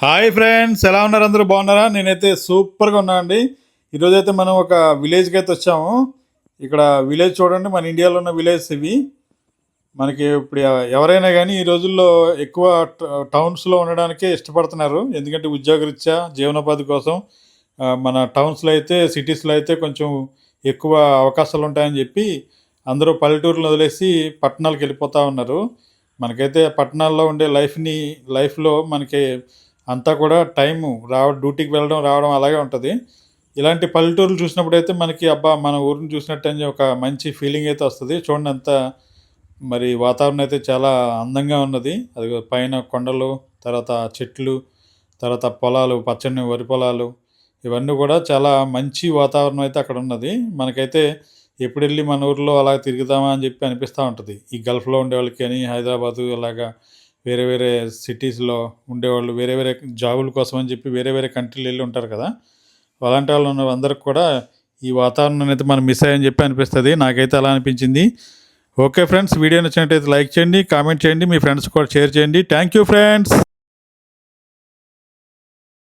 Hi friends, ఎలా ఉన్నారు? అందరూ బాగున్నారా? నేనైతే సూపర్గా ఉన్నా అండి. ఈరోజైతే మనం ఒక విలేజ్కి అయితే వచ్చాము. ఇక్కడ విలేజ్ చూడండి, మన ఇండియాలో ఉన్న విలేజ్ ఇవి. మనకి ఇప్పుడు ఎవరైనా కానీ ఈ రోజుల్లో ఎక్కువ టౌన్స్లో ఉండడానికే ఇష్టపడుతున్నారు. ఎందుకంటే ఉద్యోగరీత్యా జీవనోపాధి కోసం మన టౌన్స్లో అయితే, సిటీస్లో అయితే కొంచెం ఎక్కువ అవకాశాలు ఉంటాయని చెప్పి అందరూ పల్లెటూరులను వదిలేసి పట్టణాలకు వెళ్ళిపోతూ ఉన్నారు. మనకైతే పట్టణాల్లో ఉండే లైఫ్లో మనకి అంతా కూడా టైము డ్యూటీకి వెళ్ళడం రావడం అలాగే ఉంటుంది. ఇలాంటి పల్లెటూర్లు చూసినప్పుడైతే మనకి అబ్బా మన ఊరిని చూసినట్టు అని ఒక మంచి ఫీలింగ్ అయితే వస్తుంది. చూడండి అంత మరి వాతావరణం అయితే చాలా అందంగా ఉన్నది. అది పైన కొండలు, తర్వాత చెట్లు, తర్వాత పొలాలు, పచ్చని వరి పొలాలు, ఇవన్నీ కూడా చాలా మంచి వాతావరణం అయితే అక్కడ ఉన్నది. మనకైతే ఎప్పుడు వెళ్ళి మన ఊర్లో అలా తిరుగుదామా అని చెప్పి అనిపిస్తూ ఉంటుంది. ఈ గల్ఫ్లో ఉండేవాళ్ళకి కానీ, హైదరాబాదు అలాగా వేరే వేరే సిటీస్లో ఉండేవాళ్ళు వేరే వేరే జాబుల కోసం అని చెప్పి వేరే వేరే కంట్రీలు వెళ్ళి ఉంటారు కదా. అలాంటి వాళ్ళు ఉన్న అందరికి కూడా ఈ వాతావరణం అయితే మనం మిస్ అయ్యని చెప్పి అనిపిస్తుంది. నాకైతే అలా అనిపించింది. ఓకే ఫ్రెండ్స్, వీడియో నచ్చినట్టయితే లైక్ చేయండి, కామెంట్ చేయండి, మీ ఫ్రెండ్స్ కూడా షేర్ చేయండి. Thank you friends.